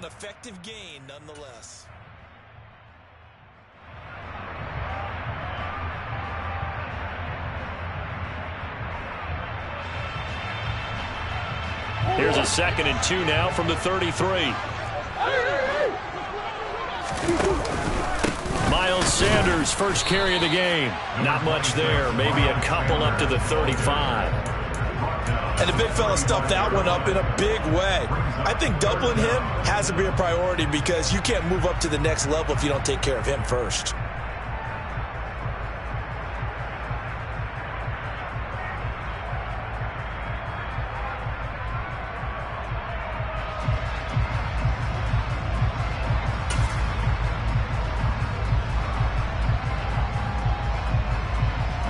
an effective gain nonetheless. Here's a 2nd and 2 now from the 33. Miles Sanders, first carry of the game. Not much there. Maybe a couple up to the 35. And the big fella stuffed that one up in a big way. I think doubling him has to be a priority because you can't move up to the next level if you don't take care of him first.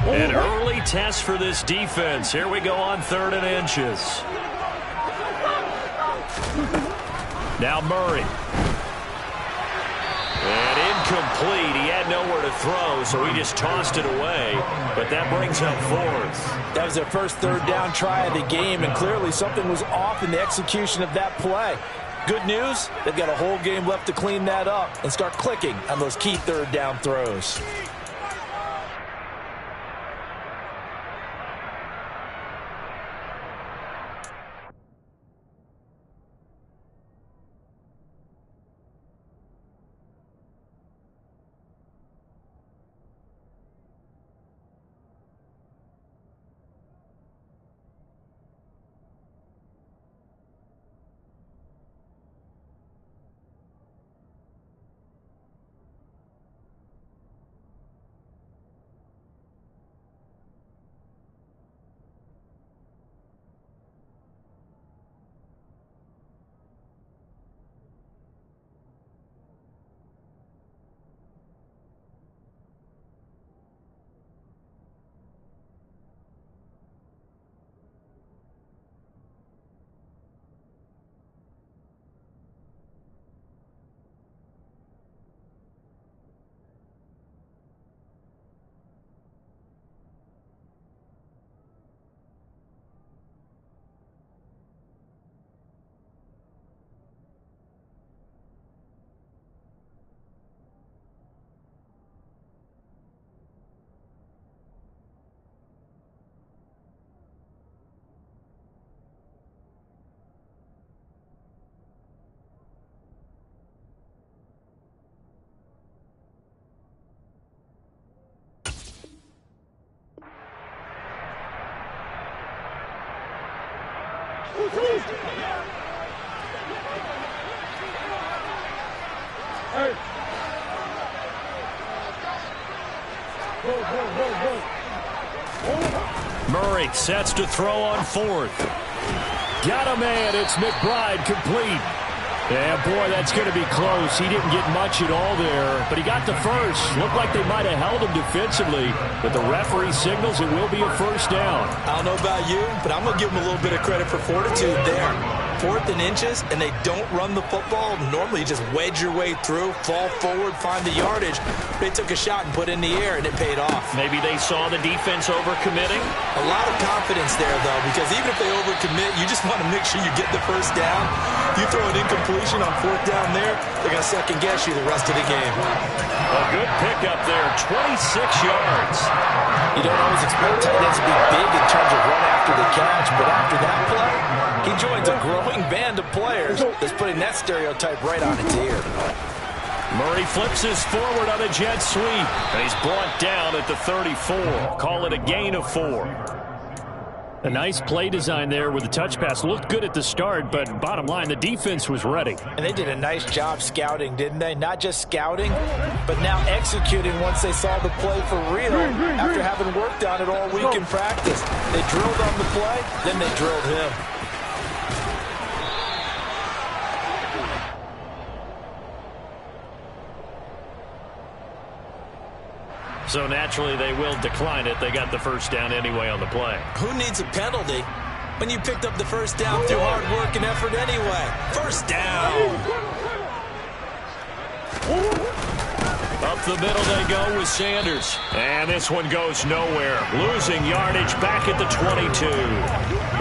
An early test for this defense. Here we go on 3rd and inches. Now Murray. And incomplete. He had nowhere to throw, so he just tossed it away. But that brings up 4th. That was their first 3rd down try of the game, and clearly something was off in the execution of that play. Good news, they've got a whole game left to clean that up and start clicking on those key 3rd down throws. Murray sets to throw on 4th. Got a man. It's McBride complete. Yeah, boy, that's going to be close. He didn't get much at all there, but he got the first. Looked like they might have held him defensively, but the referee signals it will be a 1st down. I don't know about you, but I'm going to give him a little bit of credit for fortitude there. 4th and inches, and they don't run the football. Normally, you just wedge your way through, fall forward, find the yardage. They took a shot and put it in the air, and it paid off. Maybe they saw the defense overcommitting. A lot of confidence there, though, because even if they overcommit, you just want to make sure you get the 1st down. You throw an incompletion on 4th down there, they're going to second-guess you the rest of the game. A good pickup there, 26 yards. You don't always expect tight ends to be big in terms of run after the catch, but after that play, he joins a growing band of players that's putting that stereotype right on its ear. Murray flips his forward on a jet sweep, and he's brought down at the 34. Call it a gain of 4. A nice play design there with the touch pass. Looked good at the start, but bottom line, the defense was ready. And they did a nice job scouting, didn't they? Not just scouting, but now executing once they saw the play for real after having worked on it all week in practice. They drilled on the play, then they drilled him. So naturally they will decline it. They got the 1st down anyway on the play. Who needs a penalty when you picked up the 1st down through hard work and effort anyway? 1st down. A Up the middle they go with Sanders. And this one goes nowhere. Losing yardage back at the 22.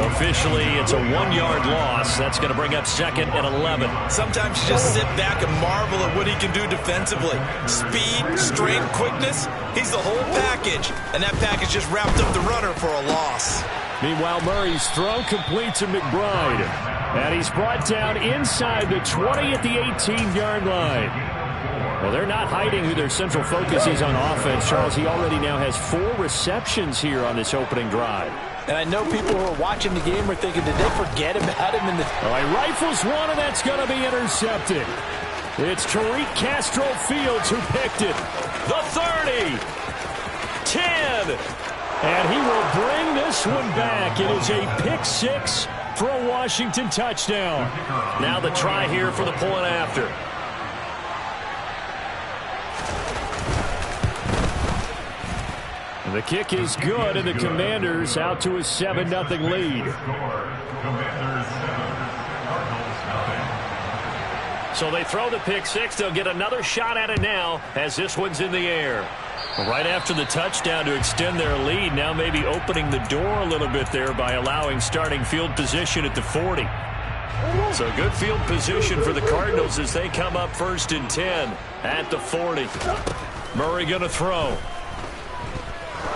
Officially, it's a 1-yard loss. That's going to bring up 2nd and 11. Sometimes you just sit back and marvel at what he can do defensively. Speed, strength, quickness. He's the whole package. And that package just wrapped up the runner for a loss. Meanwhile, Murray's throw complete to McBride. And he's brought down inside the 20 at the 18-yard line. Well, they're not hiding who their central focus is on offense, Charles. He already now has 4 receptions here on this opening drive. And I know people who are watching the game are thinking, did they forget about him in the... All right, rifles one, and that's going to be intercepted. It's Tariq Castro Fields who picked it. The 30. 10. And he will bring this one back. It is a pick 6 for a Washington touchdown. Now the try here for the point after. The kick is good, and the Commanders out to a 7-0 lead. So they throw the pick 6. They'll get another shot at it now as this one's in the air. Right after the touchdown to extend their lead, now maybe opening the door a little bit there by allowing starting field position at the 40. So good field position for the Cardinals as they come up 1st and 10 at the 40. Murray going to throw.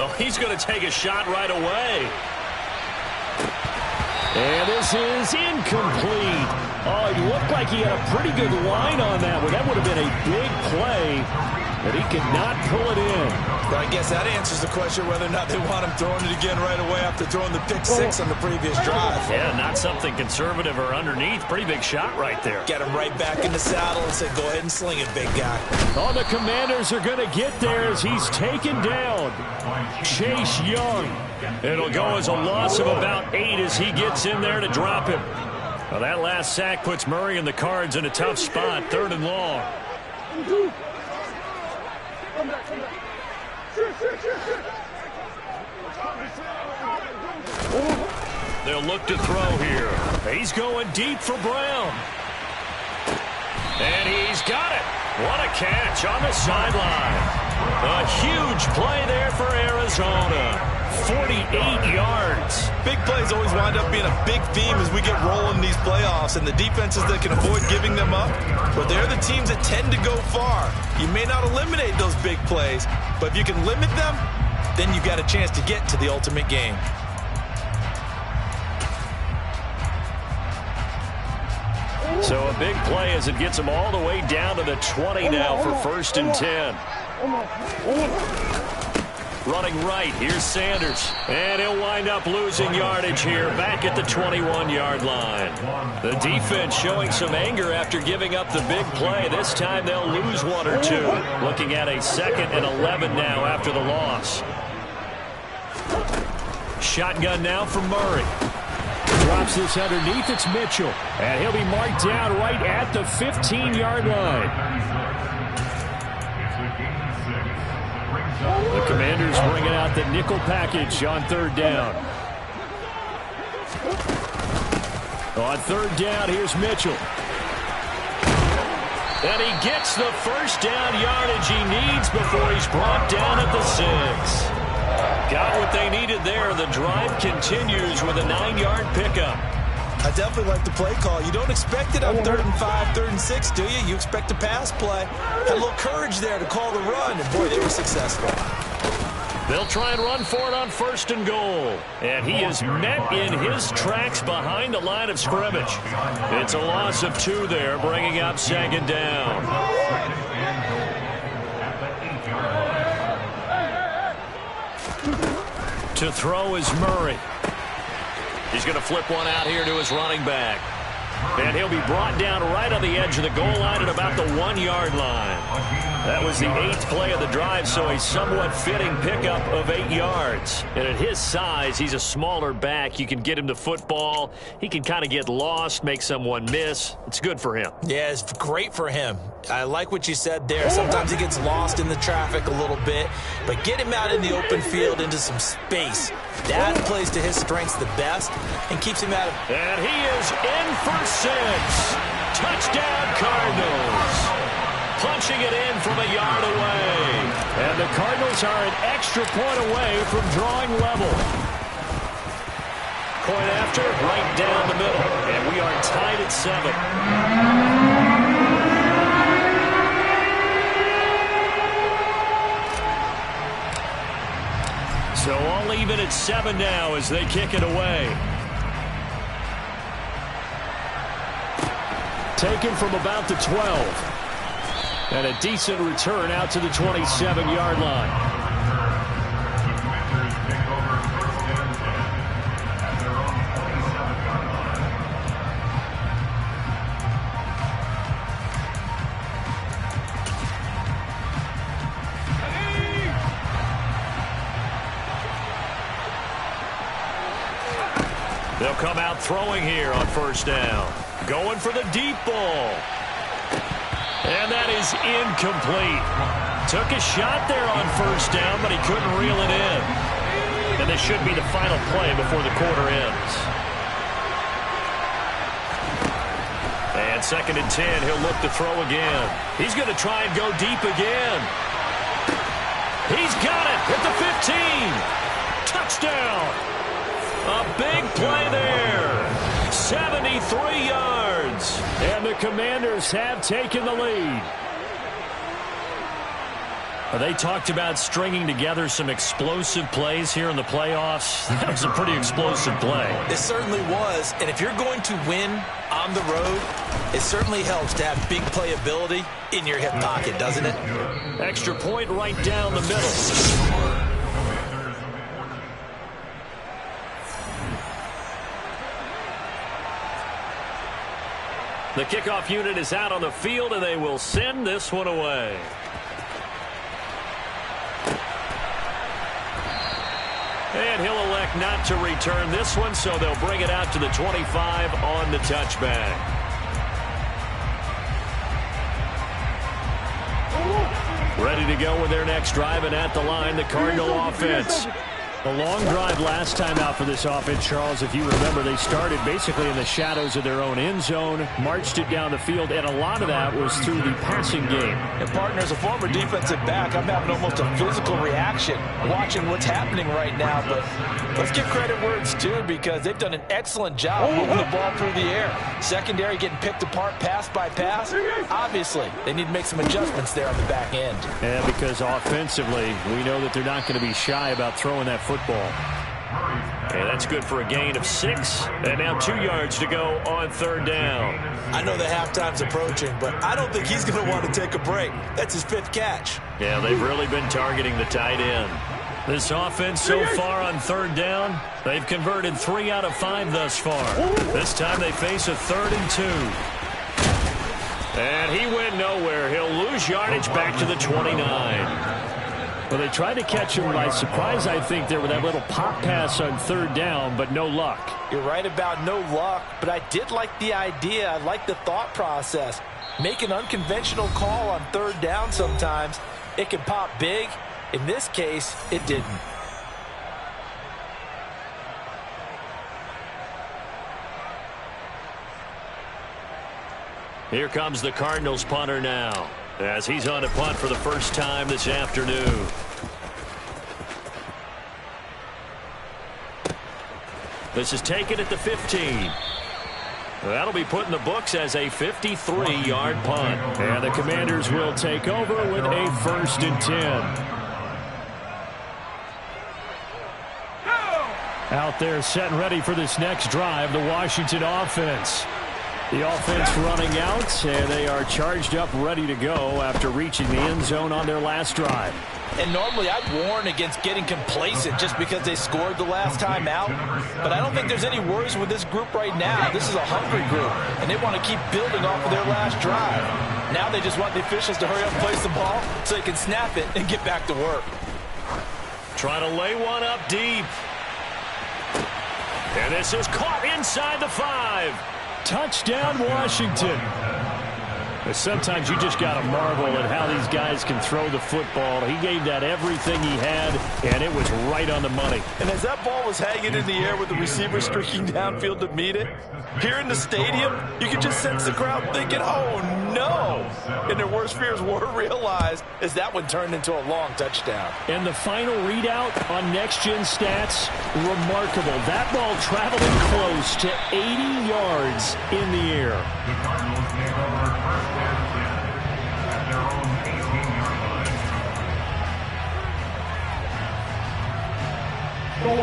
Oh, he's going to take a shot right away. And this is incomplete. Oh, it looked like he had a pretty good line on that one. That would have been a big play, but he could not pull it in. But I guess that answers the question whether or not they want him throwing it again right away after throwing the pick 6 on the previous drive. Yeah, not something conservative or underneath. Pretty big shot right there. Get him right back in the saddle and say, go ahead and sling it, big guy. Oh, the Commanders are going to get there as he's taken down. Chase Young. It'll go as a loss of about 8 as he gets in there to drop him. Well, that last sack puts Murray and the Cards in a tough spot, 3rd and long. They'll look to throw here. He's going deep for Brown. And he's got it. What a catch on the sideline. A huge play there for Arizona. 48 yards. Big plays always wind up being a big theme as we get rolling in these playoffs, and the defenses that can avoid giving them up, but they're the teams that tend to go far. You may not eliminate those big plays, but if you can limit them, then you've got a chance to get to the ultimate game. So a big play as it gets them all the way down to the 20 now for 1st and 10. Running right, here's Sanders. And he'll wind up losing yardage here back at the 21-yard line. The defense showing some anger after giving up the big play. This time they'll lose 1 or 2. Looking at a 2nd and 11 now after the loss. Shotgun now from Murray. Drops this underneath. It's Mitchell. And he'll be marked down right at the 15-yard line. The Commanders bringing out the nickel package on 3rd down. On 3rd down, here's Mitchell. And he gets the 1st down yardage he needs before he's brought down at the 6. Got what they needed there. The drive continues with a 9-yard pickup. I definitely like the play call. You don't expect it on 3rd and 5, 3rd and 6, do you? You expect a pass play. Had a little courage there to call the run, and boy, they were successful. They'll try and run for it on 1st and goal. And he is met in his tracks behind the line of scrimmage. It's a loss of 2 there, bringing up 2nd down. To throw is Murray. He's going to flip one out here to his running back. And he'll be brought down right on the edge of the goal line at about the 1-yard line. That was the 8th play of the drive, so a somewhat fitting pickup of 8 yards. And at his size, he's a smaller back. You can get him the football. He can kind of get lost, make someone miss. It's good for him. Yeah, it's great for him. I like what you said there. Sometimes he gets lost in the traffic a little bit, but get him out in the open field into some space. That plays to his strengths the best and keeps him out of... And he is in for 6. Touchdown, Cardinals. Punching it in from a yard away. And the Cardinals are an extra point away from drawing level. Point after, right down the middle. And we are tied at 7. So all even at 7 now as they kick it away. Taken from about the 12. And a decent return out to the 27-yard line. They'll come out throwing here on first down. Going for the deep ball. And that is incomplete. Took a shot there on first down, but he couldn't reel it in. And this should be the final play before the quarter ends. And 2nd and 10, he'll look to throw again. He's going to try and go deep again. He's got it at the 15. Touchdown. A big play there. 73 yards. And the Commanders have taken the lead. They talked about stringing together some explosive plays here in the playoffs. That was a pretty explosive play. It certainly was. And if you're going to win on the road, it certainly helps to have big playability in your hip pocket, doesn't it? Extra point right down the middle. The kickoff unit is out on the field, and they will send this one away. And he'll elect not to return this one, so they'll bring it out to the 25 on the touchback. Ready to go with their next drive, and at the line, the Cardinal offense. A long drive last time out for this offense, Charles. If you remember, they started basically in the shadows of their own end zone, marched it down the field, and a lot of that was through the passing game. And, partner, as a former defensive back, I'm having almost a physical reaction watching what's happening right now. But let's give credit where it's due, because they've done an excellent job moving the ball through the air. Secondary getting picked apart pass by pass. Obviously, they need to make some adjustments there on the back end. And because offensively, we know that they're not going to be shy about throwing that football. And that's good for a gain of 6. And now 2 yards to go on 3rd down. I know the halftime's approaching, but I don't think he's going to want to take a break. That's his 5th catch. Yeah, they've really been targeting the tight end. This offense so far on 3rd down, they've converted 3 out of 5 thus far. This time they face a 3rd and 2. And he went nowhere. He'll lose yardage back to the 29. Well, they tried to catch him by surprise, I think, there with that little pop pass on 3rd down, but no luck. You're right about no luck, but I did like the idea. I like the thought process. Make an unconventional call on 3rd down sometimes. It can pop big. In this case, it didn't. Here comes the Cardinals punter now, as he's on to punt for the first time this afternoon. This is taken at the 15. That'll be put in the books as a 53-yard punt. And the Commanders will take over with a 1st and 10. Out there set and ready for this next drive, the Washington offense. The offense running out, and they are charged up, ready to go after reaching the end zone on their last drive. And normally I'd warn against getting complacent just because they scored the last time out. But I don't think there's any worries with this group right now. This is a hungry group, and they want to keep building off of their last drive. Now they just want the officials to hurry up and place the ball so they can snap it and get back to work. Trying to lay one up deep. And this is caught inside the 5. Touchdown, Washington. Sometimes you just got to marvel at how these guys can throw the football. He gave that everything he had, and it was right on the money. And as that ball was hanging in the air with the receiver streaking downfield to meet it, here in the stadium, you could just sense the crowd thinking, oh, no. and their worst fears were realized as that one turned into a long touchdown. And the final readout on next-gen stats, remarkable. That ball traveling close to 80 yards in the air. The Cardinals take over first and 10 at their own 18-yard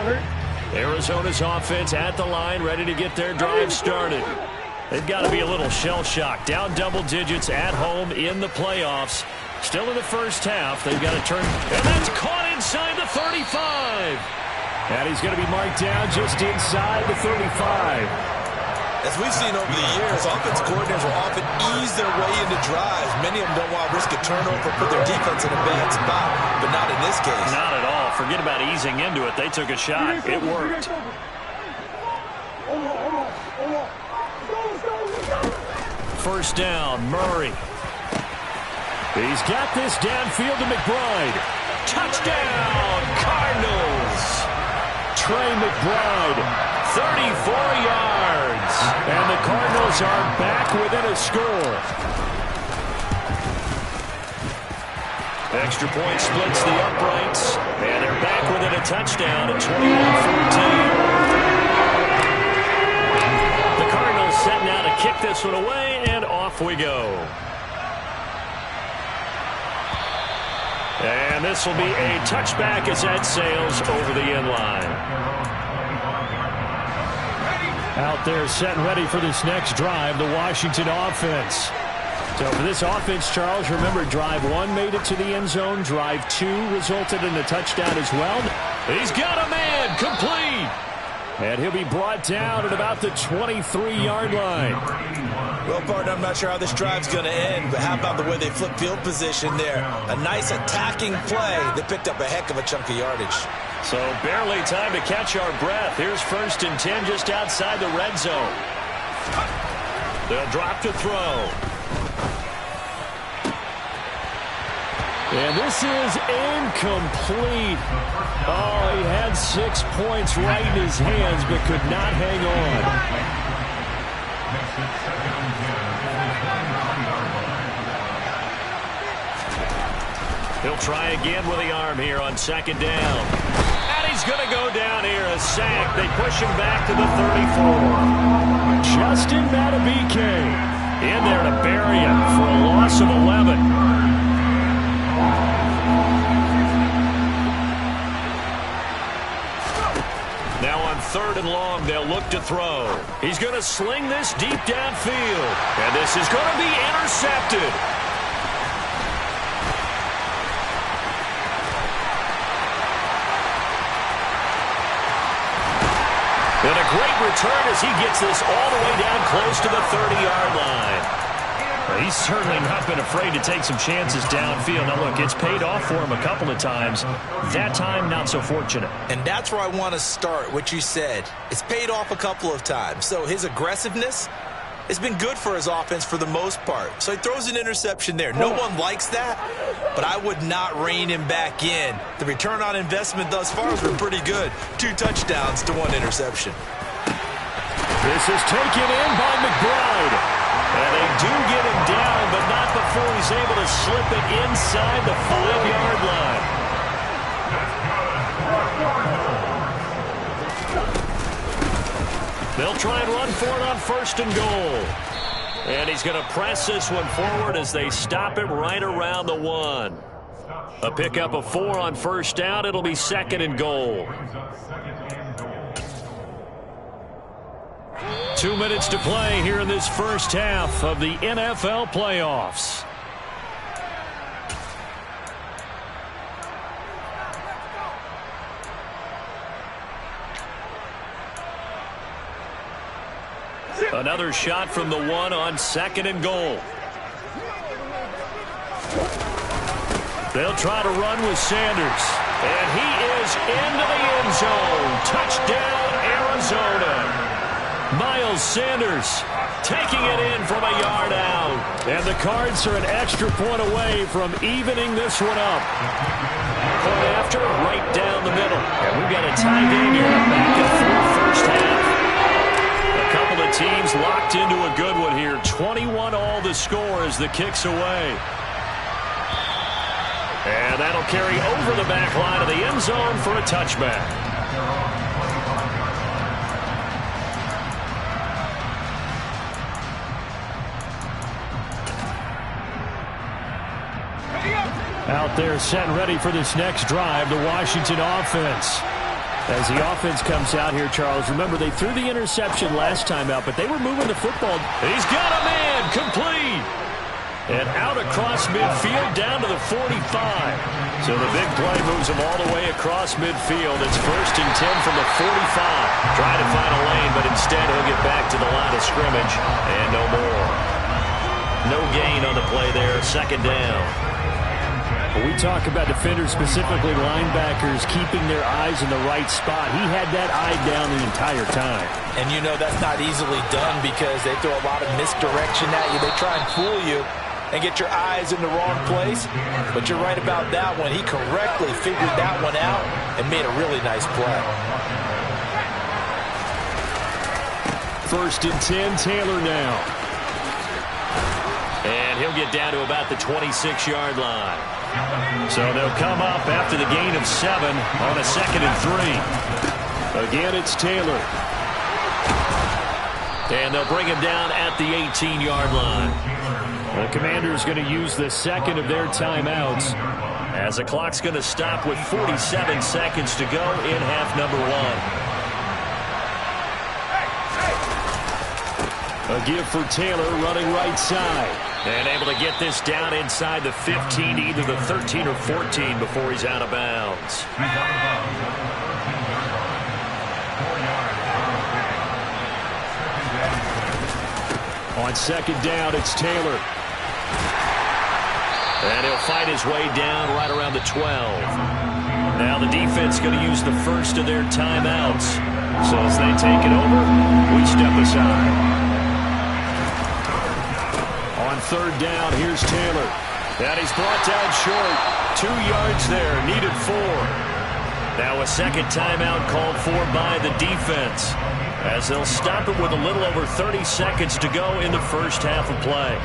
line. Arizona's offense at the line, ready to get their drive started. They've got to be a little shell-shocked. Down double digits at home in the playoffs. Still in the first half. They've got to turn. And that's caught inside the 35. And he's going to be marked down just inside the 35. As we've seen over the years, offense coordinators will often ease their way into drives. Many of them don't want to risk a turnover, put their defense in a bad spot, but not in this case. Not at all. Forget about easing into it. They took a shot. It worked. First down, Murray. He's got this downfield to McBride. Touchdown, Cardinals. Trey McBride, 34 yards. And the Cardinals are back within a score. Extra point splits the uprights. And they're back within a touchdown at 21-14. The Cardinals set now to kick this one away, and off we go. And this will be a touchback as that sails over the end line. Out there set and ready for this next drive, the Washington offense. So for this offense, Charles, remember, drive 1 made it to the end zone. Drive 2 resulted in a touchdown as well. He's got a man, complete. And he'll be brought down at about the 23-yard line. Well, partner, I'm not sure how this drive's going to end, but how about the way they flip field position there? A nice attacking play that picked up a heck of a chunk of yardage. So barely time to catch our breath. Here's 1st and 10 just outside the red zone. They'll drop to throw. And this is incomplete. Oh, he had 6 points right in his hands, but could not hang on. He'll try again with the arm here on 2nd down. And he's going to go down here, a sack. They push him back to the 34. Justin Matabike in there to bury him for a loss of 11. Now on 3rd and long, they'll look to throw. He's going to sling this deep downfield. And this is going to be intercepted. And a great return as he gets this all the way down close to the 30-yard line. He's certainly not been afraid to take some chances downfield. Now, look, it's paid off for him a couple of times. That time, not so fortunate. And that's where I want to start, what you said. It's paid off a couple of times. So his aggressiveness has been good for his offense for the most part. So he throws an interception there. No one likes that, but I would not rein him back in. The return on investment thus far has been pretty good. 2 touchdowns to 1 interception. This is taken in by McBride. And they do get him down, but not before he's able to slip it inside the 5-yard line. They'll try and run for it on 1st and goal. And he's going to press this one forward as they stop him right around the 1. A pickup of 4 on 1st down. It'll be 2nd and goal. 2 minutes to play here in this first half of the NFL playoffs. Another shot from the 1 on 2nd and goal. They'll try to run with Sanders. And he is into the end zone. Touchdown, Arizona. Miles Sanders taking it in from a yard out. And the Cards are an extra point away from evening this one up. Point after, right down the middle. And we've got a tie game here back and forth first half. A couple of teams locked into a good one here. 21 all the score as the kick's away. And that'll carry over the back line of the end zone for a touchback. Out there set and ready for this next drive, the Washington offense. As the offense comes out here, Charles, remember they threw the interception last time out, but they were moving the football. He's got a man, complete. And out across midfield down to the 45. So the big play moves him all the way across midfield. It's 1st and 10 from the 45. Trying to find a lane, but instead he'll get back to the line of scrimmage. And no more. No gain on the play there, 2nd down. We talk about defenders, specifically linebackers, keeping their eyes in the right spot. He had that eye down the entire time. And you know that's not easily done because they throw a lot of misdirection at you. They try and fool you and get your eyes in the wrong place. But you're right about that one. He correctly figured that one out and made a really nice play. 1st and 10, Taylor now. And he'll get down to about the 26-yard line. So they'll come up after the gain of 7 on a 2nd and 3. Again, it's Taylor. And they'll bring him down at the 18-yard line. The Commanders going to use the 2nd of their timeouts as the clock's going to stop with 47 seconds to go in half number 1. A give for Taylor running right side. And able to get this down inside the 15, either the 13 or 14 before he's out of bounds. On 2nd down, it's Taylor. And he'll fight his way down right around the 12. Now the defense going to use the 1st of their timeouts. So as they take it over, we step aside. On 3rd down, here's Taylor. And he's brought down short. 2 yards there, needed 4. Now a 2nd timeout called for by the defense, as they'll stop it with a little over 30 seconds to go in the first half of play.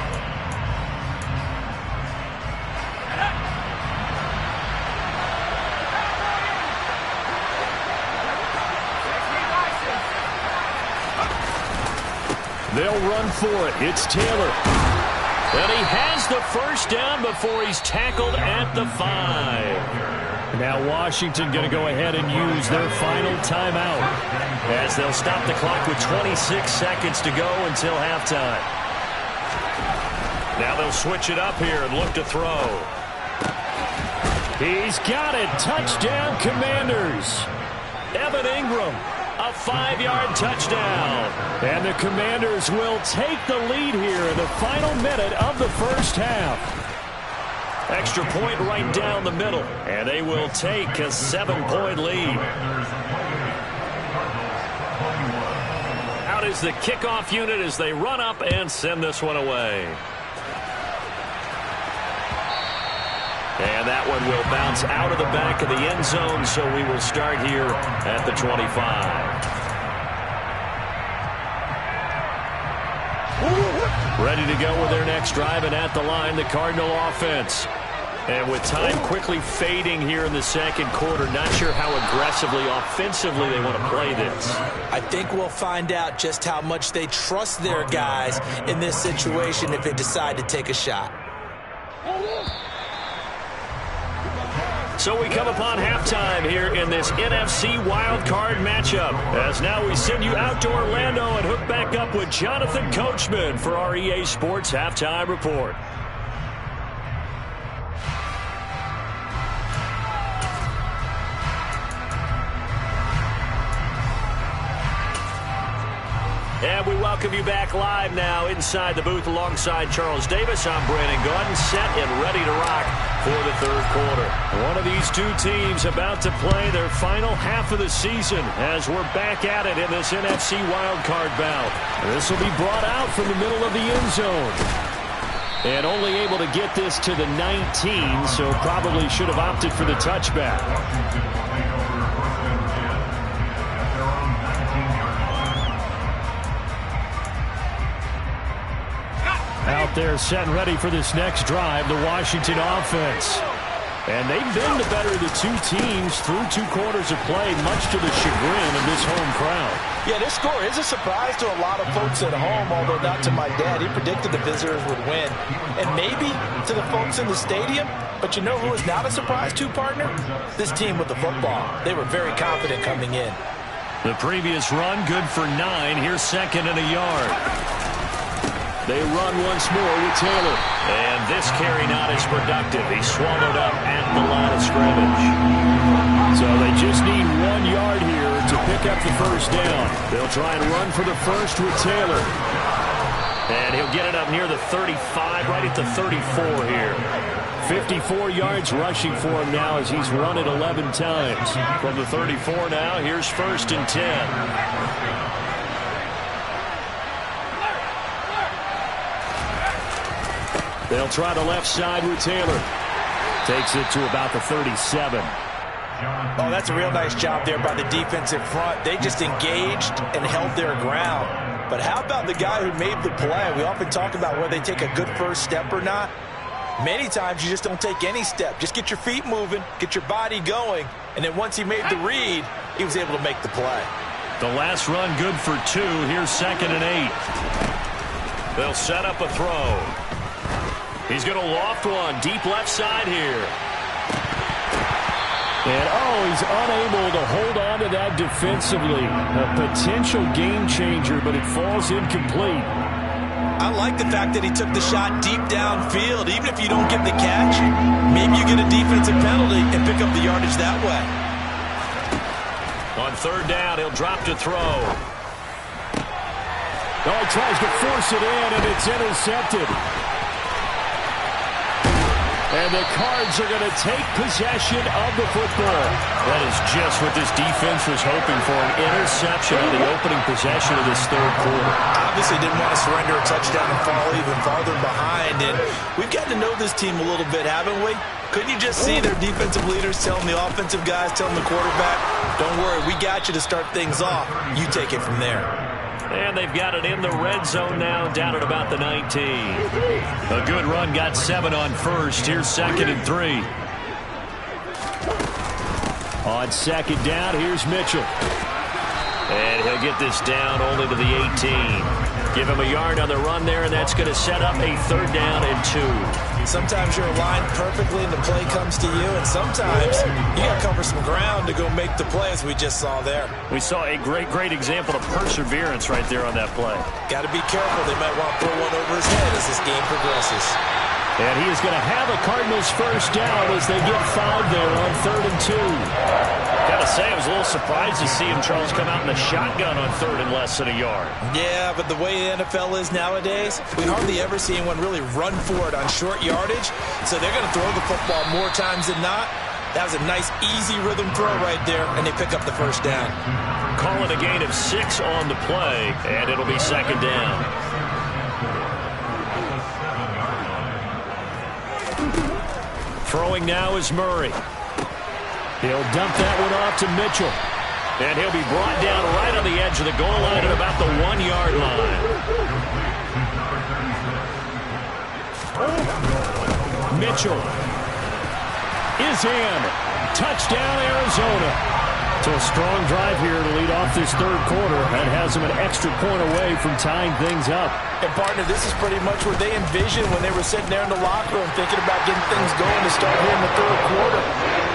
They'll run for it. It's Taylor. And he has the 1st down before he's tackled at the 5. Now Washington going to go ahead and use their final timeout, as they'll stop the clock with 26 seconds to go until halftime. Now they'll switch it up here and look to throw. He's got it. Touchdown, Commanders. Evan Ingram. A 5-yard touchdown. And the Commanders will take the lead here in the final minute of the first half. Extra point right down the middle. And they will take a 7-point lead. Out is the kickoff unit as they run up and send this one away. And that one will bounce out of the back of the end zone, so we will start here at the 25. Ready to go with their next drive, and at the line, the Cardinal offense. And with time quickly fading here in the 2nd quarter, not sure how aggressively, offensively they want to play this. I think we'll find out just how much they trust their guys in this situation if they decide to take a shot. So we come upon halftime here in this NFC wildcard matchup, as now we send you out to Orlando and hook back up with Jonathan Coachman for our EA Sports Halftime Report. And we welcome you back live now inside the booth alongside Charles Davis. I'm Brandon Gaudin, set and ready to rock for the 3rd quarter. One of these two teams about to play their final half of the season as we're back at it in this NFC wildcard bout. This will be brought out from the middle of the end zone. And only able to get this to the 19, so probably should have opted for the touchback. Out there setting ready for this next drive, the Washington offense. And they've been the better of the two teams through 2 quarters of play, much to the chagrin of this home crowd. Yeah, this score is a surprise to a lot of folks at home, although not to my dad. He predicted the visitors would win. And maybe to the folks in the stadium. But you know who is not a surprise to, partner? This team with the football. They were very confident coming in. The previous run, good for 9. Here's 2nd and a yard. They run once more with Taylor. And this carry not as productive. He's swallowed up at the line of scrimmage. So they just need 1 yard here to pick up the first down. They'll try and run for the first with Taylor. And he'll get it up near the 35, right at the 34 here. 54 yards rushing for him now as he's run it 11 times. From the 34 now, here's 1st and 10. They'll try the left side with Taylor. Takes it to about the 37. Oh, that's a real nice job there by the defensive front. They just engaged and held their ground. But how about the guy who made the play? We often talk about whether they take a good first step or not. Many times you just don't take any step. Just get your feet moving, get your body going, and then once he made the read, he was able to make the play. The last run good for 2. Here's 2nd and 8. They'll set up a throw. He's going to loft one deep left side here. And, he's unable to hold on to that defensively. A potential game changer, but it falls incomplete. I like the fact that he took the shot deep downfield. Even if you don't get the catch, maybe you get a defensive penalty and pick up the yardage that way. On 3rd down, he'll drop to throw. He tries to force it in, and it's intercepted. And the Cards are going to take possession of the football. That is just what this defense was hoping for, an interception on the opening possession of this 3rd quarter. Obviously didn't want to surrender a touchdown and fall even farther behind. And we've gotten to know this team a little bit, haven't we? Couldn't you just see their defensive leaders telling the offensive guys, telling the quarterback, don't worry, we got you to start things off. You take it from there. And they've got it in the red zone now, down at about the 19. A good run, got 7 on 1st. Here's 2nd and 3. On 2nd down, here's Mitchell. And he'll get this down only to the 18. Give him a yard on the run there, and that's going to set up a 3rd down and 2. Sometimes you're aligned perfectly and the play comes to you, and sometimes you got to cover some ground to go make the play, as we just saw there. We saw a great example of perseverance right there on that play. Got to be careful. They might want to throw one over his head as this game progresses. And he is going to have a Cardinals first down as they get 5 there on 3rd and 2. Gotta say, I was a little surprised to see him, Charles, come out in the shotgun on 3rd and less than a yard. Yeah, but the way the NFL is nowadays, we hardly ever see anyone really run for it on short yardage. So they're going to throw the football more times than not. That was a nice, easy rhythm throw right there, and they pick up the first down. Call it a gain of 6 on the play, and it'll be 2nd down. Throwing now is Murray. He'll dump that one off to Mitchell. And he'll be brought down right on the edge of the goal line at about the 1-yard line. Mitchell is in. Touchdown, Arizona. So a strong drive here to lead off this 3rd quarter. That has them an extra point away from tying things up. And, partner, this is pretty much what they envisioned when they were sitting there in the locker room thinking about getting things going to start here in the 3rd quarter.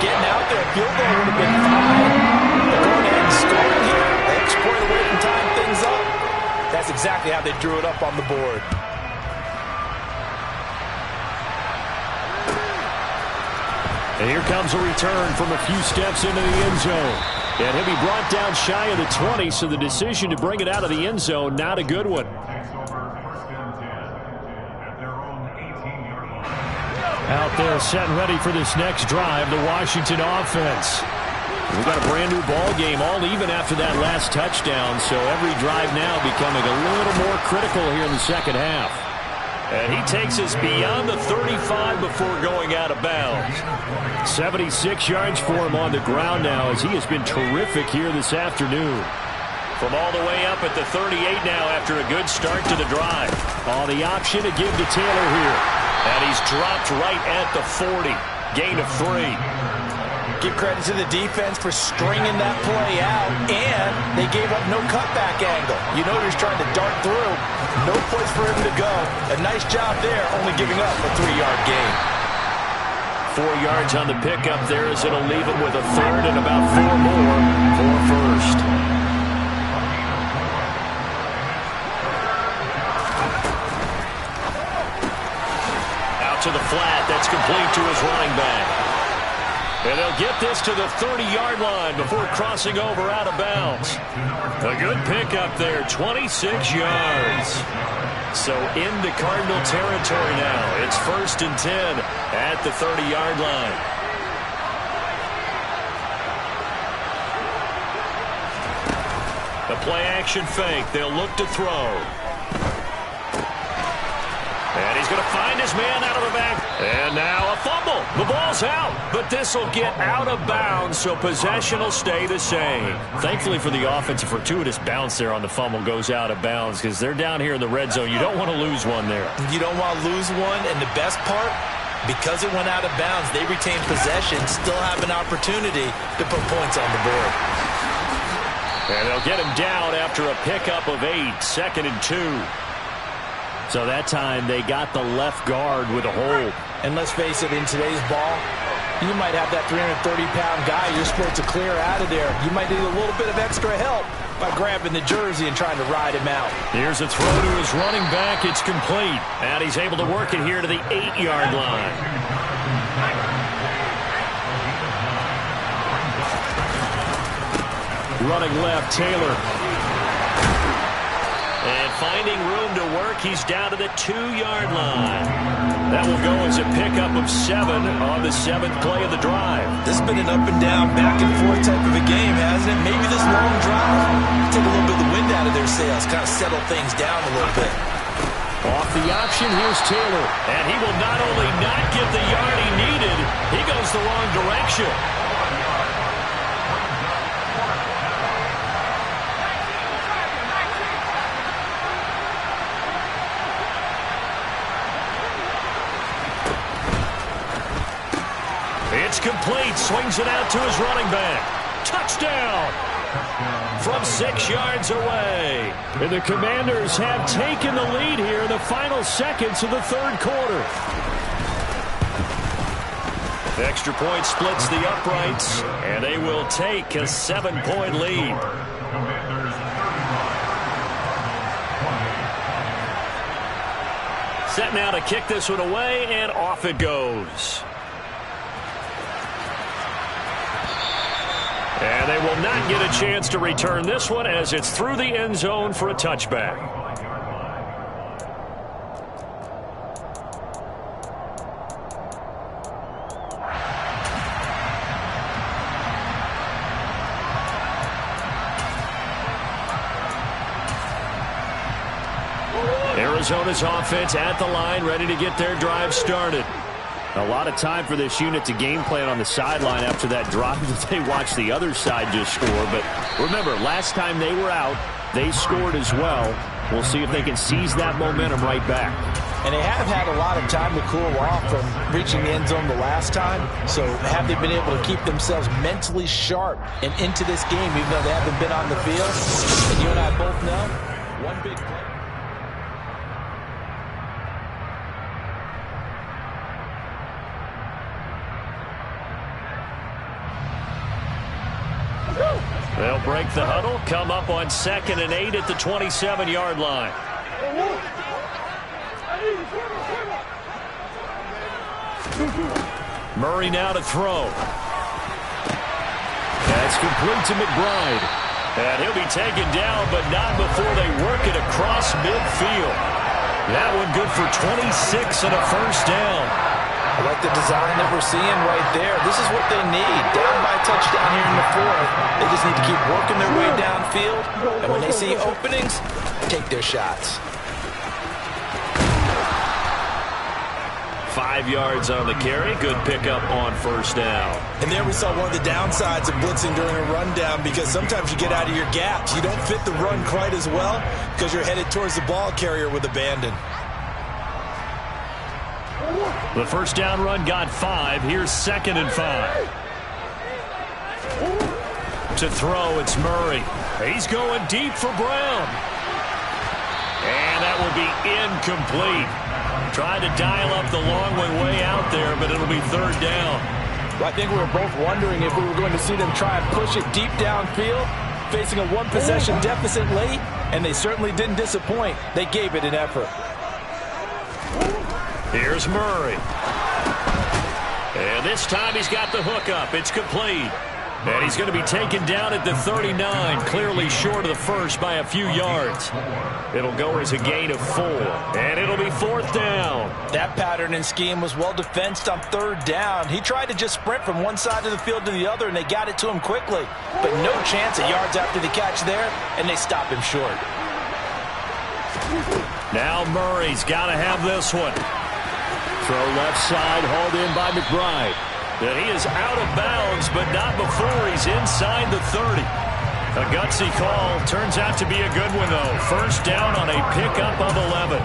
Getting out there, field goal would have been fine. They're going ahead and scoring here. They extra point away from tying things up. That's exactly how they drew it up on the board. And here comes a return from a few steps into the end zone. And he'll be brought down shy of the 20, so the decision to bring it out of the end zone, not a good one. Out there set and ready for this next drive, the Washington offense. We've got a brand new ball game, all even after that last touchdown, so every drive now becoming a little more critical here in the 2nd half. And he takes us beyond the 35 before going out of bounds. 76 yards for him on the ground now, as he has been terrific here this afternoon. From all the way up at the 38 now after a good start to the drive. On the option to give to Taylor here. And he's dropped right at the 40. Gain of 3. Give credit to the defense for stringing that play out, and they gave up no cutback angle. You know he was trying to dart through. No place for him to go. A nice job there, only giving up a 3-yard gain. 4 yards on the pickup there as it'll leave him with a third and about 4 more for first. Out to the flat. That's complete to his running back. And they'll get this to the 30-yard line before crossing over out of bounds. A good pickup there, 26 yards. So into Cardinal territory now. It's 1st and 10 at the 30-yard line. The play-action fake. They'll look to throw. And he's going to find his man out of the back. And now a fumble. The ball's out. But this will get out of bounds, so possession will stay the same. Thankfully for the offense, a fortuitous bounce there on the fumble goes out of bounds because they're down here in the red zone. You don't want to lose one there. You don't want to lose one. And the best part, because it went out of bounds, they retain possession, still have an opportunity to put points on the board. And they'll get him down after a pickup of 8, 2nd and 2. So that time they got the left guard with a hold. And let's face it, in today's ball, you might have that 330-pound guy you're supposed to clear out of there. You might need a little bit of extra help by grabbing the jersey and trying to ride him out. Here's a throw to his running back. It's complete. And he's able to work it here to the 8-yard line. Running left, Taylor. And finding room to work, he's down to the 2-yard line. That will go as a pickup of 7 on the 7th play of the drive. This has been an up and down, back and forth type of a game, hasn't it? Maybe this long drive take a little bit of the wind out of their sails, kind of settle things down a little bit. Off the option, here's Taylor. And he will not only not get the yard he needed, he goes the wrong direction. It's complete. Swings it out to his running back. Touchdown! From 6 yards away. And the Commanders have taken the lead here in the final seconds of the 3rd quarter. The extra point splits the uprights, and they will take a 7-point lead. Set now to kick this one away, and off it goes. And they will not get a chance to return this one as it's through the end zone for a touchback. Arizona's offense at the line, ready to get their drive started. A lot of time for this unit to game plan on the sideline after that drive that they watched the other side just score. But remember, last time they were out, they scored as well. We'll see if they can seize that momentum right back. And they have had a lot of time to cool off from reaching the end zone the last time. So have they been able to keep themselves mentally sharp and into this game, even though they haven't been on the field? And you and I both know, one big play. They'll break the huddle, come up on 2nd and 8 at the 27-yard line. Murray now to throw. That's complete to McBride. And he'll be taken down, but not before they work it across midfield. That one good for 26 and a first down. I like the design that we're seeing right there. This is what they need. Down by a touchdown here in the 4th. They just need to keep working their way downfield. And when they see openings, take their shots. 5 yards on the carry. Good pickup on first down. And there we saw one of the downsides of blitzing during a rundown, because sometimes you get out of your gaps. You don't fit the run quite as well because you're headed towards the ball carrier with abandon. The first down run got 5. Here's 2nd and 5. To throw, it's Murray. He's going deep for Brown. And that will be incomplete. Trying to dial up the long way out there, but it'll be 3rd down. Well, I think we were both wondering if we were going to see them try and push it deep downfield, facing a one-possession deficit late, and they certainly didn't disappoint. They gave it an effort. Here's Murray. And this time he's got the hook up. It's complete. And he's going to be taken down at the 39, clearly short of the first by a few yards. It'll go as a gain of 4, and it'll be 4th down. That pattern and scheme was well defensed on 3rd down. He tried to just sprint from one side of the field to the other, and they got it to him quickly. But no chance of yards after the catch there, and they stop him short. Now Murray's got to have this one. Throw left side, hauled in by McBride. And he is out of bounds, but not before he's inside the 30. A gutsy call. Turns out to be a good one, though. First down on a pickup of 11.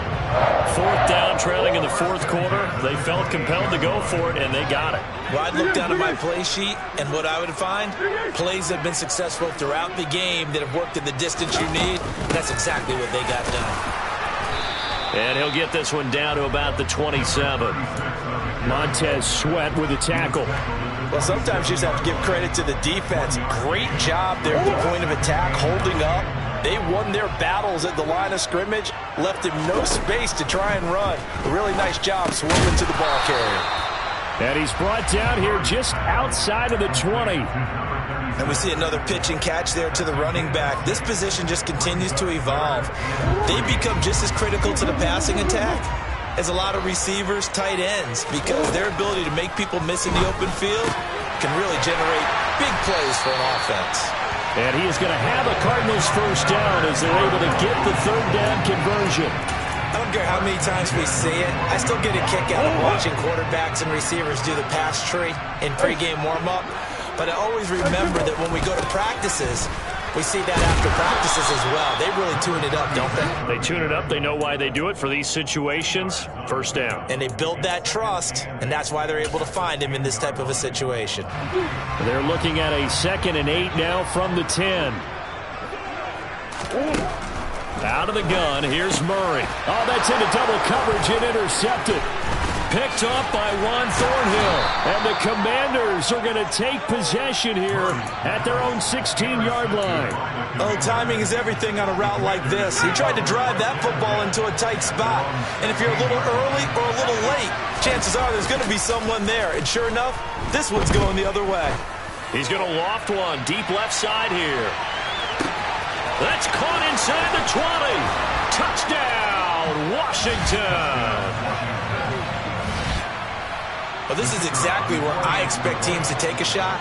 4th down, trailing in the 4th quarter. They felt compelled to go for it, and they got it. Well, I'd look down at my play sheet, and what I would find, plays that have been successful throughout the game that have worked in the distance you need. That's exactly what they got done. And he'll get this one down to about the 27. Montez Sweat with a tackle. Well, sometimes you just have to give credit to the defense. Great job there at the point of attack, holding up. They won their battles at the line of scrimmage, left him no space to try and run. A really nice job swarming to the ball carrier. And he's brought down here just outside of the 20. And we see another pitch and catch there to the running back. This position just continues to evolve. They become just as critical to the passing attack as a lot of receivers, tight ends, because their ability to make people miss in the open field can really generate big plays for an offense. And he is going to have a Cardinals first down as they're able to get the 3rd down conversion. I don't care how many times we see it. I still get a kick out of watching quarterbacks and receivers do the pass tree in pregame warm-up. But I always remember that when we go to practices, we see that after practices as well. They really tune it up, don't they? They tune it up. They know why they do it for these situations. First down. And they build that trust, and that's why they're able to find him in this type of a situation. They're looking at a 2nd and 8 now from the 10. Out of the gun, here's Murray. Oh, that's into double coverage and intercepted. Picked off by Juan Thornhill. And the Commanders are going to take possession here at their own 16-yard line. Oh, timing is everything on a route like this. He tried to drive that football into a tight spot. And if you're a little early or a little late, chances are there's going to be someone there. And sure enough, this one's going the other way. He's going to loft one deep left side here. That's caught inside the 20. Touchdown, Washington. Well, this is exactly where I expect teams to take a shot.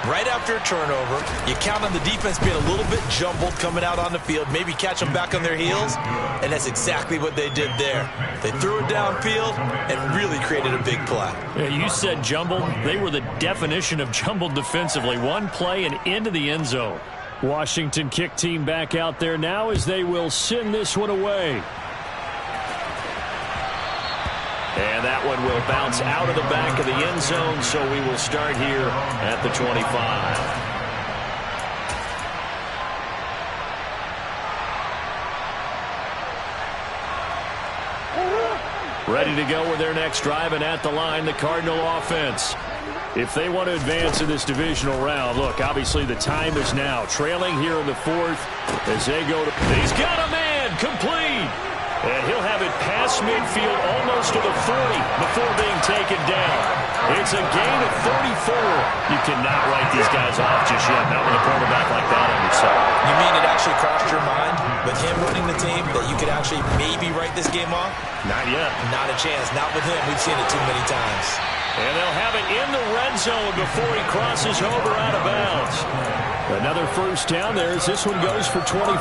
Right after a turnover, you count on the defense being a little bit jumbled coming out on the field, maybe catch them back on their heels, and that's exactly what they did there. They threw it downfield and really created a big play. Yeah, you said jumbled. They were the definition of jumbled defensively. One play and into the end zone. Washington kick team back out there now as they will send this one away. And that one will bounce out of the back of the end zone, so we will start here at the 25. Ready to go with their next drive, and at the line, the Cardinal offense. If they want to advance in this divisional round, look, obviously the time is now. Trailing here in the 4th as they go to... He's got a man, complete! And he'll have it past midfield almost to the 40 before being taken down. It's a gain of 34. You cannot write these guys off just yet, not with a quarterback like that on your side. You mean it actually crossed your mind with him running the team that you could actually maybe write this game off? Not yet. Not a chance. Not with him. We've seen it too many times. And they'll have it in the red zone before he crosses over out of bounds. Another first down there as this one goes for 25.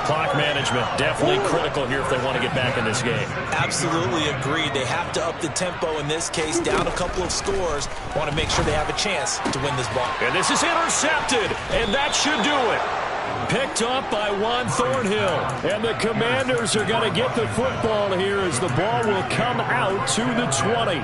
Clock management, definitely critical here if they want to get back in this game. Absolutely agreed. They have to up the tempo in this case, down a couple of scores. Want to make sure they have a chance to win this ball. And this is intercepted, and that should do it. Picked up by Juan Thornhill. And the Commanders are going to get the football here as the ball will come out to the 20.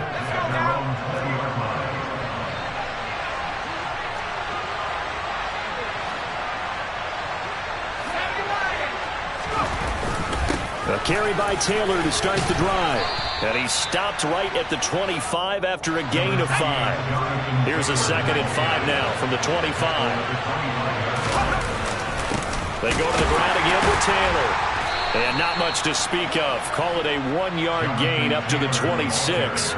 A carry by Taylor to start the drive. And he stopped right at the 25 after a gain of 5. Here's a 2nd and 5 now from the 25. They go to the ground again with Taylor. And not much to speak of. Call it a 1-yard gain up to the 26.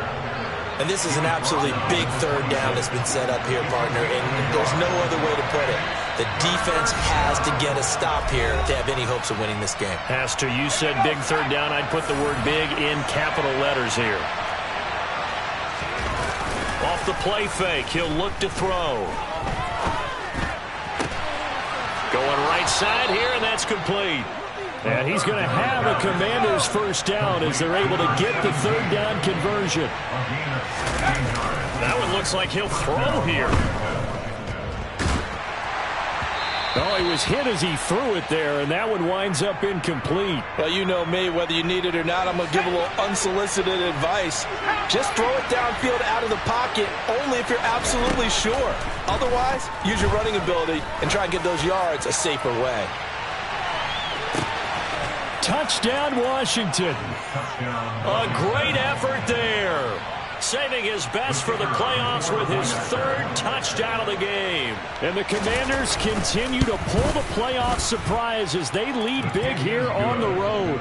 And this is an absolutely big third down that's been set up here, partner. And there's no other way to put it. The defense has to get a stop here to have any hopes of winning this game. Has to. You said big third down. I'd put the word big in capital letters here. Off the play fake. He'll look to throw. Going right side here, and that's complete. And he's going to have a Commanders first down as they're able to get the third down conversion. That one looks like he'll throw here. Oh, he was hit as he threw it there, and that one winds up incomplete. Well, you know me, whether you need it or not, I'm going to give a little unsolicited advice. Just throw it downfield out of the pocket only if you're absolutely sure. Otherwise, use your running ability and try and get those yards a safer way. Touchdown, Washington. A great effort there. Saving his best for the playoffs with his 3rd touchdown of the game. And the Commanders continue to pull the playoff surprise as they lead big here on the road.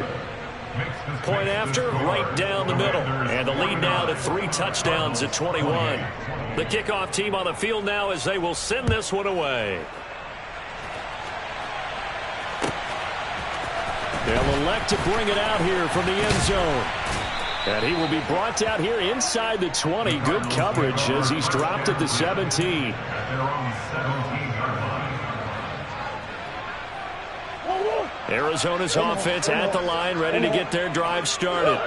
Point after, right down the middle. And the lead now to 3 touchdowns at 21. The kickoff team on the field now as they will send this one away. They'll elect to bring it out here from the end zone. And he will be brought out here inside the 20. Good coverage as he's dropped at the 17. Arizona's offense at the line, ready to get their drive started.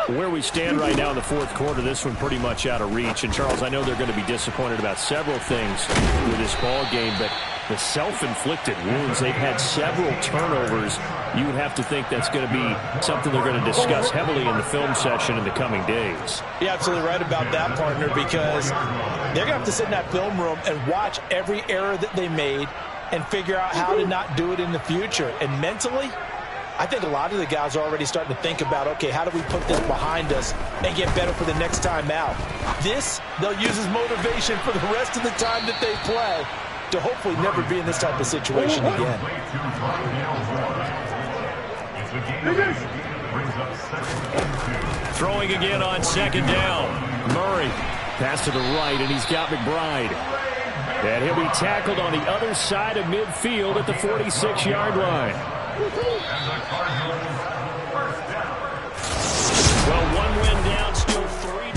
Where we stand right now in the 4th quarter, this one pretty much out of reach. And, Charles, I know they're going to be disappointed about several things with this ball game, but the self-inflicted wounds, they've had several turnovers. You would have to think that's going to be something they're going to discuss heavily in the film session in the coming days. You're absolutely right about that, partner, because they're going to have to sit in that film room and watch every error that they made and figure out how to not do it in the future. And mentally, I think a lot of the guys are already starting to think about, okay, how do we put this behind us and get better for the next time out? This, they'll use as motivation for the rest of the time that they play to hopefully never be in this type of situation again. Throwing again on 2nd down. Murray, pass to the right, and he's got McBride. And he'll be tackled on the other side of midfield at the 46-yard line. Well, 1 win down, still 3.